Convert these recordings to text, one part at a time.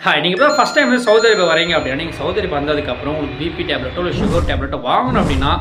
Hi, நீங்கள் இப்போ first time வந்து சவுதி அரேபியா வரீங்க அப்படின்னா, நீங்கள் சவுதி அரேபியா வந்ததுக்கப்புறம் உங்களுக்கு பிபி டேப்லெட்டோ இல்லை சுகர் டேப்லெட்டோ வாங்கணும் அப்படின்னா,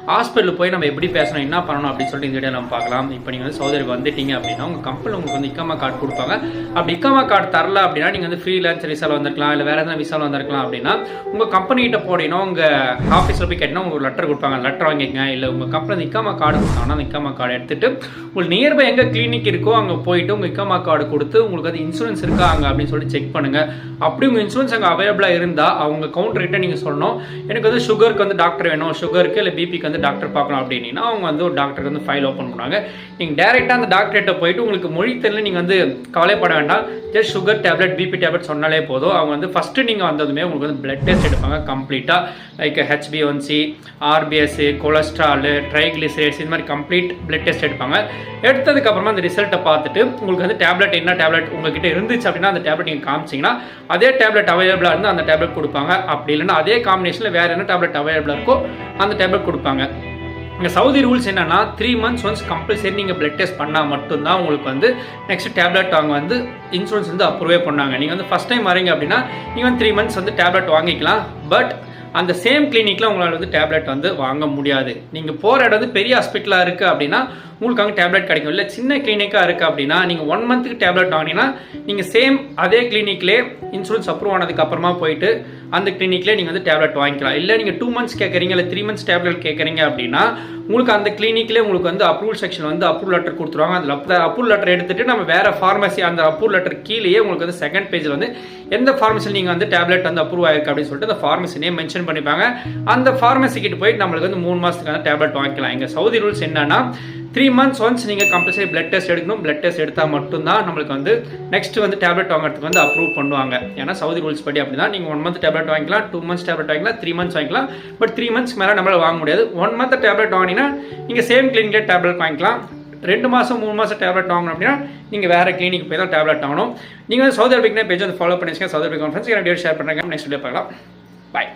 ஹாஸ்பிட்டலில் போய் நம்ம எப்படி பேசணும், என்ன பண்ணணும் அப்படின்னு சொல்லிட்டு இந்த வீடியோ நம்ம பார்க்கலாம். இப்போ நீங்கள் வந்து சவுதி அரேபியா வந்துட்டீங்க அப்படின்னா, உங்கள் கம்பெனியில் உங்களுக்கு வந்து இக்காமா கார்டு கொடுப்பாங்க. அப்படி இக்காமா கார்டு தரல அப்படின்னா, நீங்கள் வந்து ஃப்ரீலான்ஸ் விசாவில் வந்திருக்கலாம், இல்லை வேறு எதாவது விசாவில் வந்திருக்கலாம் அப்படின்னா, உங்கள் கம்பெனிகிட்ட போனீங்கன்னா, உங்கள் ஆஃபீஸில் போய் கேட்டிங்கன்னா உங்களுக்கு லெட்டர் கொடுப்பாங்க. லெட்டர் வாங்கிக்கங்க. இல்லை உங்கள் கம்பெனி இக்காமா கார்டு கொடுத்தாங்கன்னா, அந்த இக்காமா கார்டு எடுத்துகிட்டு உங்களுக்கு நியர்பை எங்கே கிளினிக் இருக்கோ அங்கே போயிட்டு உங்கள் இக்காமா கார்டு கொடுத்து உங்களுக்கு அது இன்சூரன்ஸ் இருக்கா அங்கே அப்படின்னு சொல்லிட்டு செக் பண்ணுங்கள். அப்படி உங்கள் இன்சூரன்ஸ் அங்கே அவைலபிளாக இருந்தால் அவங்க கவுண்டர்கிட்ட நீங்கள் சொல்லணும், எனக்கு வந்து சுகருக்கு வந்து டாக்டர் வேணும், சுகருக்கு இல்லை பிபிக்கு வந்து டாக்டர் பார்க்கணும் அப்படின்னா அவங்க வந்து ஒரு டாக்டருக்கு வந்து ஃபைல் ஓப்பன் பண்ணுவாங்க. நீங்கள் டேரெக்டாக அந்த டாக்டர்கிட்ட போயிட்டு உங்களுக்கு மொழி தெரியல, நீங்கள் வந்து கவலைப்பட வேண்டாம். Just sugar tablet BP tablet சொன்னாலே போதும். அவங்க வந்து ஃபஸ்ட்டு நீங்கள் வந்ததுமே உங்களுக்கு வந்து பிளட் டெஸ்ட் எடுப்பாங்க கம்ப்ளீட்டாக. லைக் ஹெச்பிஒன்சி, ஆர்பிஎஸ், கொலஸ்ட்ராலு, ட்ரைக்ளிசரைட்ஸ், இது மாதிரி கம்ப்ளீட் பிளட் டெஸ்ட் எடுப்பாங்க. எடுத்ததுக்கப்புறமா அந்த ரிசல்ட்டை பார்த்துட்டு உங்களுக்கு வந்து டேப்லெட் என்ன டேப்லெட் உங்ககிட்ட இருந்துச்சு அப்படின்னா அந்த டேப்லெட் நீங்கள் காமிச்சிங்கன்னா அதே டேப்லெட் அவைலபிளாக இருந்து அந்த டேப்லெட் கொடுப்பாங்க. அப்படி இல்லைன்னா அதே காம்பினேஷனில் வேறு என்ன டேப்லெட் அவைலபிளாக இருக்கோ அந்த டேப்லெட் கொடுப்பாங்க. இங்கே சவுதி ரூல்ஸ் என்னன்னா 3 months ஒன்ஸ் கம்பல்சரி நீங்கள் பிளட் டெஸ்ட் பண்ணால் மட்டும்தான் உங்களுக்கு வந்து நெக்ஸ்ட் டேப்லெட் அவங்க வந்து இன்சூரன்ஸ் வந்து அப்ரூவே பண்ணாங்க. நீங்கள் வந்து ஃபஸ்ட் டைம் வரீங்க அப்படின்னா நீங்கள் வந்து 3 months வந்து டேப்லெட் வாங்கிக்கலாம். பட் அந்த சேம் கிளினிக்கில் உங்களால் வந்து டேப்லெட் வந்து வாங்க முடியாது. நீங்கள் போகிற இடம் வந்து பெரிய ஹாஸ்பிட்டலாக இருக்குது அப்படின்னா உங்களுக்கு அங்கே டேப்லெட் கிடைக்கும். இல்லை சின்ன கிளினிக்காக இருக்குது அப்படின்னா நீங்கள் 1 monthக்கு டேப்லெட் வாங்கினீங்கன்னா நீங்கள் சேம் அதே கிளினிக்லேயே இன்சூரன்ஸ் அப்ரூவ் ஆனதுக்கு அப்புறமா போயிட்டு அந்த கிளினிக்லேயே நீங்கள் வந்து டேப்லெட் வாங்கிக்கலாம். இல்லை நீங்கள் 2 months கேட்குறீங்க, இல்லை 3 months டேப்லெட் கேட்குறீங்க அப்படின்னா உங்களுக்கு அந்த கிளினிக்லேயே உங்களுக்கு வந்து அப்ரூவல் செக்ஷன் வந்து அப்ரூவல் லெட்டர் கொடுத்துருவாங்க. அந்த அப்ரூவல் லெட்டர் எடுத்துகிட்டு நம்ம வேறு ஃபார்மசி அந்த அப்ரூவல் லெட்டர் கீழேயே உங்களுக்கு வந்து செகண்ட் பேஜில் வந்து எந்த ஃபார்மசியில் நீங்கள் வந்து டேப்லெட் வந்து அப்ரூவ் ஆயிருக்கு அப்படின்னு சொல்லிட்டு அந்த ஃபார்மசி நேம் மென்ஷன் பண்ணிப்பாங்க. அந்த ஃபார்மசி கிட்ட போயிட்டு நம்மளுக்கு வந்து 3 மாதத்துக்கான டேப்லெட் வாங்கிக்கலாம். எங்கள் சவுதி ரூல்ஸ் என்னன்னா 3 months ஒன்ஸ் நீங்கள் கம்பல்சரி பிளட் டெஸ்ட் எடுக்கணும். பிளட் டெஸ்ட் எடுத்தால் மட்டும்தான் நம்மளுக்கு வந்து நெக்ஸ்ட் வந்து டேப்லெட் வாங்குறதுக்கு வந்து அப்ரூவ் பண்ணுவாங்க. ஏன்னா சவுதி ரூல்ஸ் படி அப்படி தான். நீங்கள் 1 month டேப்லெட் வாங்கிக்கலாம், 2 months டேப்லெட் வாங்கிக்கலாம், 3 months வாங்கிக்கலாம். பட் 3 months மேலே நம்மளால் வாங்க முடியாது. 1 month டேப்லெட் வாங்கினீங்கன்னா நீங்கள் சேம் கிளினிக்லேயே டேப்லெட் வாங்கிக்கலாம். 2 மாதம் 3 மாதம் டேப்லெட் வாங்கணும் அப்படின்னா நீங்கள் வேறு கிளினிக் போய் தான் டேப்லெட் வாங்கணும். நீங்கள் வந்து சவுதி அரேபியா பேஜ் வந்து ஃபாலோ பண்ணிச்சுங்க. Saudi Arabia conference date share பண்ணுறாங்க. நெக்ஸ்ட் வீடியோ பார்க்கலாம். பாய்.